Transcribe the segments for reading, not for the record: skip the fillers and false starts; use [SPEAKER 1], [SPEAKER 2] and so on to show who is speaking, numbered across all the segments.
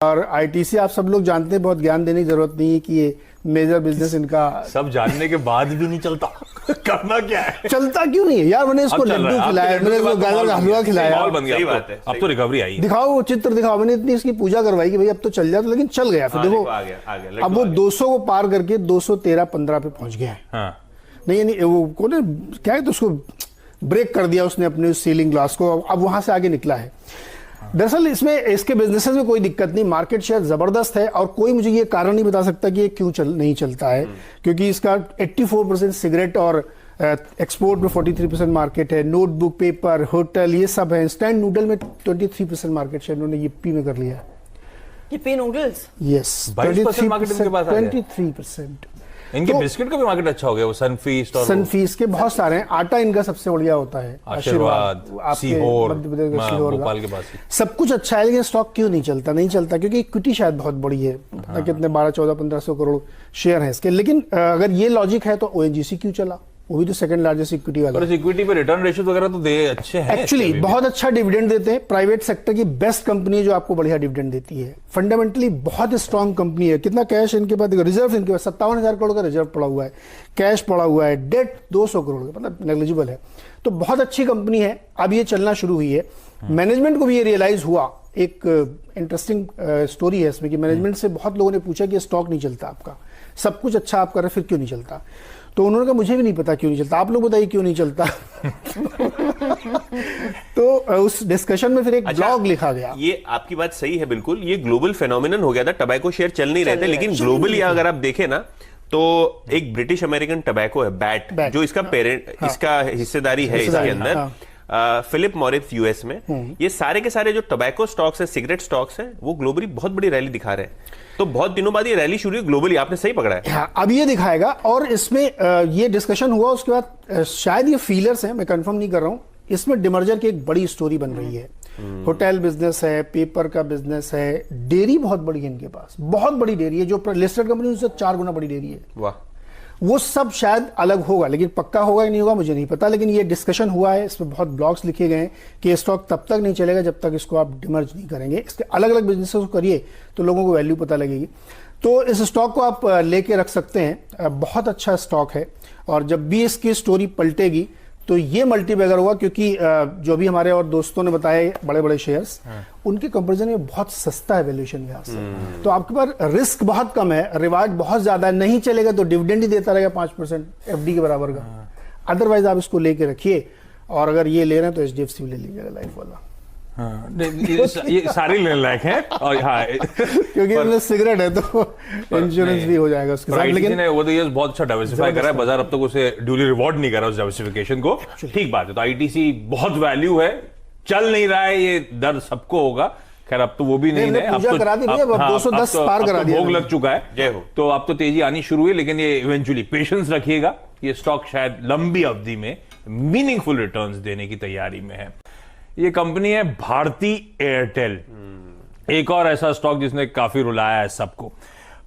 [SPEAKER 1] और आईटीसी आप सब लोग जानते हैं, बहुत ज्ञान देने की जरूरत नहीं है कि ये मेजर बिजनेस इनका
[SPEAKER 2] सब जानने के बाद भी नहीं चलता। करना क्या है?
[SPEAKER 1] चलता क्यों नहीं है यार? मैंने इसको लड्डू खिलाया, मैंने इसको गाजर का हलवा खिलाया,
[SPEAKER 2] बन गया। सही बात है। अब तो रिकवरी आई।
[SPEAKER 1] दिखाओ वो चित्र दिखाओ, मैंने इतनी इसकी पूजा करवाई कि भाई अब तो चल जाए, तो लेकिन चल गया। फिर देखो अब वो 200 को पार करके 213-15 पे पहुंच गया है। नहीं वो कोने क्या है, तो उसको ब्रेक कर दिया उसने अपने सीलिंग ग्लास को, अब वहां से आगे निकला है। दरअसल इसमें इसके बिजनेसेस में कोई दिक्कत नहीं, मार्केट शेयर जबरदस्त है और कोई मुझे ये कारण नहीं बता सकता कि ये क्यों नहीं चलता है, क्योंकि इसका 84% सिगरेट और एक्सपोर्ट में 43% मार्केट है, नोटबुक, पेपर, होटल, ये सब है। इंस्टेंट नूडल में 23% मार्केट शेयर इन्होंने yippee में कर लिया है।
[SPEAKER 3] yippee noodles,
[SPEAKER 1] yes 23%।
[SPEAKER 2] इनके बिस्किट का भी मार्केट अच्छा हो गया, वो सनफीस्ट और
[SPEAKER 1] सनफीस्ट के बहुत सारे हैं। आटा इनका सबसे बढ़िया होता है,
[SPEAKER 2] आशीर्वाद, सीहोर,
[SPEAKER 1] मध्य प्रदेश का सीहोर
[SPEAKER 2] भोपाल के पास
[SPEAKER 1] सब कुछ अच्छा है, लेकिन स्टॉक क्यों नहीं चलता? नहीं चलता क्योंकि इक्विटी शायद बहुत बड़ी है, कितने 1200-1400-1500 करोड़ शेयर है इसके। लेकिन अगर ये लॉजिक है तो ओएनजीसी क्यों चला? वो भी तो सेकंड लार्जेस्ट इक्विटी वाला।
[SPEAKER 2] और इस इक्विटी पे रिटर्न रेशियो वगैरह तो दे अच्छे हैं,
[SPEAKER 1] एक्चुअली बहुत अच्छा डिविडेंड देते हैं। प्राइवेट सेक्टर की बेस्ट कंपनी है जो आपको बढ़िया डिविडेंड देती है। फंडामेंटली बहुत स्ट्रांग कंपनी है। कितना कैश इनके पास, रिजर्व इनके पास 57,000 करोड़ का रिजर्व पड़ा हुआ है, कैश पड़ा हुआ है, डेट 200 करोड़ का, मतलब नेग्लिजिबल है। तो बहुत अच्छी कंपनी है। अब ये चलना शुरू हुई है। मैनेजमेंट को भी ये रियलाइज हुआ। एक इंटरेस्टिंग स्टोरी है इसमें कि मैनेजमेंट से बहुत लोगों ने पूछा कि स्टॉक नहीं चलता आपका, सब कुछ अच्छा आप कर रहे, फिर क्यों नहीं चलता? तो उन्होंने कहा मुझे भी नहीं पता क्यों नहीं चलता, आप लोग बताइए क्यों नहीं चलता। तो उस डिस्कशन में फिर एक ब्लॉग लिखा गया।
[SPEAKER 4] ये आपकी बात सही है बिल्कुल, ये ग्लोबल फेनोमेनन हो गया था। टबैको शेयर चल नहीं रहे थे, लेकिन ग्लोबली अगर आप देखें ना तो एक ब्रिटिश अमेरिकन टबैको है बैट, जो इसका पेरेंट, इसका हिस्सेदारी है इसके अंदर, फिलिप मॉरिस यूएस में। ये सारे के सारे जो टबैको स्टॉक्स है, सिगरेट स्टॉक्स हैं, वो ग्लोबली बहुत बड़ी रैली दिखा रहे हैं। तो बहुत दिनों बाद ये रैली शुरू हुई ग्लोबली, आपने सही पकड़ा है।
[SPEAKER 1] हाँ, अब ये दिखाएगा। और इसमें ये डिस्कशन हुआ, उसके बाद शायद ये फीलर्स हैं, मैं कंफर्म नहीं कर रहा हूं, इसमें डिमर्जर की एक बड़ी स्टोरी बन रही है। होटल बिजनेस है, पेपर का बिजनेस है, डेयरी बहुत बड़ी है इनके पास, बहुत बड़ी डेयरी है, जो लिस्टेड कंपनी उनसे 4 गुना बड़ी डेयरी है।
[SPEAKER 4] वाह।
[SPEAKER 1] वो सब शायद अलग होगा, लेकिन पक्का होगा कि नहीं होगा मुझे नहीं पता। लेकिन ये डिस्कशन हुआ है, इसमें बहुत ब्लॉग्स लिखे गए हैं कि स्टॉक तब तक नहीं चलेगा जब तक इसको आप डिमर्ज नहीं करेंगे। इसके अलग अलग बिजनेस को करिए तो लोगों को वैल्यू पता लगेगी। तो इस स्टॉक को आप लेके रख सकते हैं, बहुत अच्छा स्टॉक है। और जब भी इसकी स्टोरी पलटेगी तो ये मल्टीबैगर होगा, क्योंकि जो भी हमारे और दोस्तों ने बताए बड़े बड़े शेयर्स, उनके कंपैरिजन में बहुत सस्ता है वैल्यूएशन यहाँ से। तो आपके पास रिस्क बहुत कम है, रिवार्ड बहुत ज्यादा है। नहीं चलेगा तो डिविडेंड ही देता रहेगा 5% एफडी के बराबर का। अदरवाइज आप इसको लेके रखिए। और अगर ये ले रहे हैं तो एचडीएफसी ले लीजिएगा, लाइफ वाला।
[SPEAKER 2] ये सारे लेने लायक हैं। और हाँ,
[SPEAKER 1] क्योंकि इसमें सिगरेट है तो इंश्योरेंस भी हो जाएगा उसके साथ। लेकिन
[SPEAKER 2] वो तो ये बहुत अच्छा डाइवर्सिफाई करा है, बाजार अब तक उसे ड्यूली रिवॉर्ड नहीं करा उस डाइवर्सिफिकेशन को। ठीक बात है। तो आईटीसी बहुत वैल्यू है, चल नहीं रहा है, ये दर्द सबको होगा। खैर अब तो वो भी नहीं है, अब तो
[SPEAKER 1] करा दी, 210 पार करा दिया,
[SPEAKER 2] भोग लग चुका है। जय हो। तो अब तो तेजी आनी शुरू हुई, लेकिन ये इवेंचुअली पेशेंस रखिएगा। ये स्टॉक शायद लंबी अवधि में मीनिंगफुल रिटर्न्स देने की तैयारी में है। ये कंपनी है भारती एयरटेल, एक और ऐसा स्टॉक जिसने काफी रुलाया है सबको।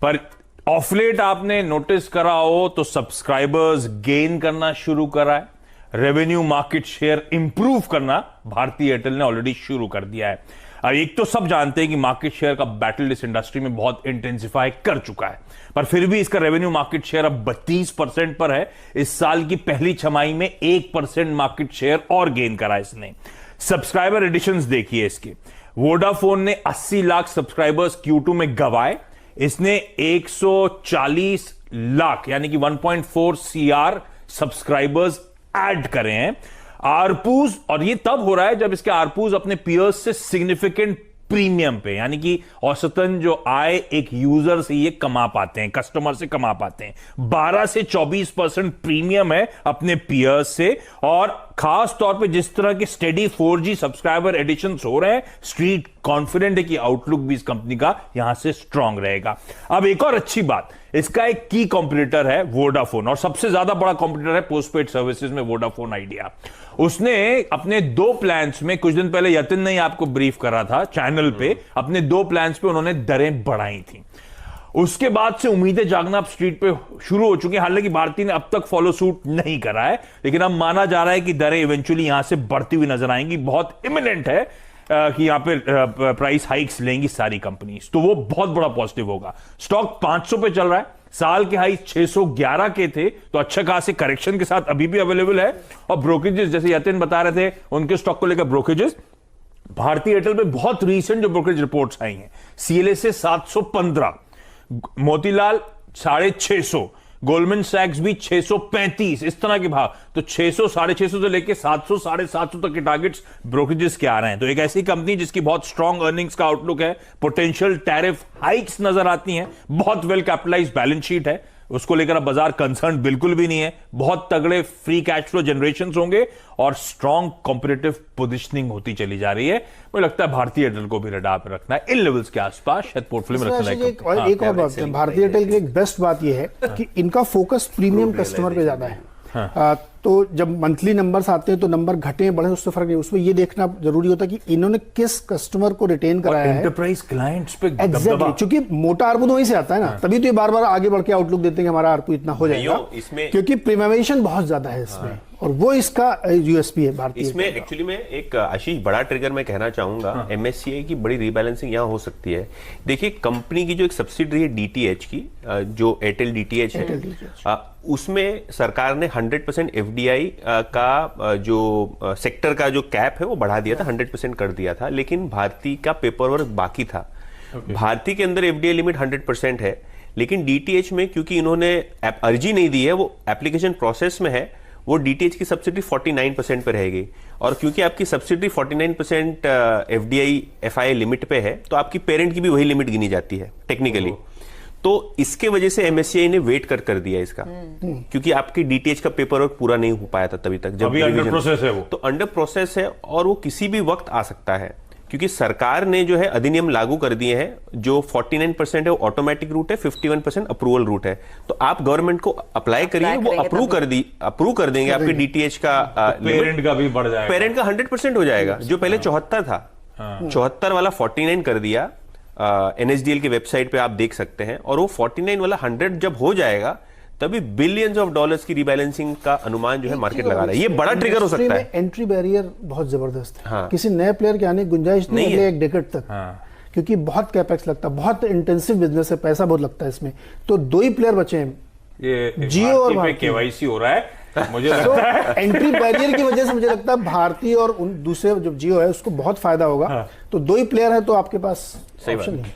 [SPEAKER 2] पर ऑफ लेट आपने नोटिस करा हो तो सब्सक्राइबर्स गेन करना शुरू करा है, रेवेन्यू मार्केट शेयर इंप्रूव करना भारती एयरटेल ने ऑलरेडी शुरू कर दिया है। अब एक तो सब जानते हैं कि मार्केट शेयर का बैटल इस इंडस्ट्री में बहुत इंटेंसिफाई कर चुका है, पर फिर भी इसका रेवेन्यू मार्केट शेयर अब 32% पर है। इस साल की पहली छमाही में 1% मार्केट शेयर और गेन करा इसने। सब्सक्राइबर एडिशंस देखिए इसके, वोडाफोन ने 80 लाख सब्सक्राइबर्स Q2 में गवाए, इसने 140 लाख यानी कि 1.4 CR सब्सक्राइबर्स ऐड करे हैं। आरपूज, और ये तब हो रहा है जब इसके आरपूज अपने पीयर्स से सिग्निफिकेंट प्रीमियम पे, यानी कि औसतन जो आय एक यूजर से ये कमा पाते हैं, कस्टमर से कमा पाते हैं, 12 से 24% प्रीमियम है अपने पीयर्स से। और खास तौर पे जिस तरह के स्टेडी 4G सब्सक्राइबर एडिशंस हो रहे हैं, स्ट्रीट कॉन्फिडेंट है कि आउटलुक भी इस कंपनी का यहां से स्ट्रांग रहेगा। अब एक और अच्छी बात, इसका एक की कॉम्पिटिटर है वोडाफोन, और सबसे ज्यादा बड़ा कॉम्पिटिटर है पोस्टपेड सर्विसेज में वोडाफोन आइडिया। उसने अपने 2 प्लान्स में, कुछ दिन पहले यतिन ने आपको ब्रीफ करा था चैनल पे, अपने 2 प्लान्स पे उन्होंने दरें बढ़ाई थी। उसके बाद से उम्मीदें जागना अब स्ट्रीट पे शुरू हो चुकी हैं। हालांकि भारती ने अब तक फॉलो सूट नहीं करा है, लेकिन अब माना जा रहा है कि दरें इवेंचुअली यहां से बढ़ती हुई नजर आएंगी, बहुत इमिनेंट है। कि यहाँ पे प्राइस हाइक्स लेंगी सारी कंपनीज, तो वो बहुत बड़ा पॉजिटिव होगा। स्टॉक 500 पे चल रहा है, साल के हाई 611 के थे, तो अच्छा खासे करेक्शन के साथ अभी भी अवेलेबल है। और ब्रोकरेजेस जैसे यतिन बता रहे थे उनके स्टॉक को लेकर, ब्रोकरेजेस भारतीय एयरटेल पे बहुत रीसेंट जो ब्रोकरेज रिपोर्ट्स आई हैं, सीएलए से 715, मोतीलाल 650, गोल्डमैन सैक्स भी 635, इस तरह के भाव। तो 600 650 से लेके 700 750 तक के टारगेट्स ब्रोकरेजेस के आ रहे हैं। तो एक ऐसी कंपनी जिसकी बहुत स्ट्रांग अर्निंग्स का आउटलुक है, पोटेंशियल टैरिफ हाइक्स नजर आती हैं, बहुत वेल कैपिटलाइज्ड बैलेंस शीट है, उसको लेकर अब बाजार कंसर्न बिल्कुल भी नहीं है। बहुत तगड़े फ्री कैश फ्लो जनरेशन होंगे और स्ट्रांग कॉम्पिटिटिव पोजीशनिंग होती चली जा रही है। मुझे लगता है भारतीय एयरटेल को भी रडार पर रखना है, इन लेवल्स के आसपास शायद पोर्टफोलियो में रखना है।
[SPEAKER 1] एक और बात है, भारतीय एयरटेल की एक बेस्ट बात यह है कि इनका फोकस प्रीमियम कस्टमर पे ज्यादा है। तो जब मंथली नंबर्स आते हैं तो नंबर घटे बढ़े उससे फर्क नहीं, उसमें ये देखना जरूरी होता है कि इन्होंने किस कस्टमर को रिटेन कराया है,
[SPEAKER 2] एंटरप्राइज क्लाइंट्स पे
[SPEAKER 1] एग्जैक्टली, क्योंकि मोटा आरपू वहीं से आता है ना, तभी तो ये बार बार आगे बढ़ के आउटलुक देते हैं कि हमारा आरपू इतना हो जाएगा, क्योंकि प्रीमियमाइजेशन बहुत ज्यादा है इसमें, और वो इसका यूएसपी है भारतीय।
[SPEAKER 4] इसमें एक्चुअली में एक आशीष बड़ा ट्रिगर मैं कहना चाहूंगा, एमएससीआई की बड़ी रीबैलेंसिंग यहाँ हो सकती है। देखिए कंपनी की जो एक सब्सिडरी है डीटीएच की, जो एयरटेल डीटीएच है, उसमें सरकार ने 100% एफडीआई का जो सेक्टर का जो कैप है वो बढ़ा दिया था, 100% कर दिया था, लेकिन भारती का पेपर वर्क बाकी था। भारती के अंदर एफडीआई लिमिट 100% है, लेकिन डीटीएच में क्योंकि इन्होंने अर्जी नहीं दी है, वो एप्लीकेशन प्रोसेस में है, वो डीटीएच की सब्सिडी 49% पे रहेगी। और क्योंकि आपकी सब्सिडी 49% एफडीआई एफआई लिमिट पे है, तो आपकी पेरेंट की भी वही लिमिट गिनी जाती है टेक्निकली। तो इसके वजह से एमएससीआई ने वेट कर दिया इसका, क्योंकि आपकी डीटीएच का पेपर वर्क पूरा नहीं हो पाया था तभी तक, जब
[SPEAKER 2] अभी अंडर प्रोसेस है वो,
[SPEAKER 4] तो अंडर प्रोसेस है और वो किसी भी वक्त आ सकता है, क्योंकि सरकार ने जो है अधिनियम लागू कर दिए हैं। जो 49% है वो ऑटोमेटिक रूट है, 51% अप्रूवल रूट है। तो आप गवर्नमेंट को अप्लाई करिए, वो अप्रूव कर देंगे आपके डीटीएच का,
[SPEAKER 2] पेरेंट का भी बढ़ जाएगा,
[SPEAKER 4] पेरेंट का 100% हो जाएगा। जो पहले 74 था, 74 वाला 49 कर दिया, एनएसडीएल की वेबसाइट पे आप देख सकते हैं, और वो 49 वाला 100 जब हो जाएगा तभी बिलियंस ऑफ डॉलर्स की रिबैलेंसिंग का अनुमान जो है मार्केट लगा रहा है। ये बड़ा ट्रिगर हो सकता है।
[SPEAKER 1] एंट्री बैरियर बहुत जबरदस्त है, किसी नए प्लेयर के आने की गुंजाइश नहीं है एक डेकेड तक, क्योंकि बहुत कैपेक्स लगता है, बहुत इंटेंसिव बिजनेस है, पैसा बहुत लगता है इसमें। तो दो ही प्लेयर बचे हैं,
[SPEAKER 2] ये
[SPEAKER 1] जियो और भारती।
[SPEAKER 2] केवाईसी हो रहा है मुझे लगता है।
[SPEAKER 1] एंट्री बैरियर की वजह से मुझे लगता है भारतीय और दूसरे जो जियो है उसको बहुत फायदा होगा। तो दो ही प्लेयर है तो आपके पास ऑप्शन नहीं।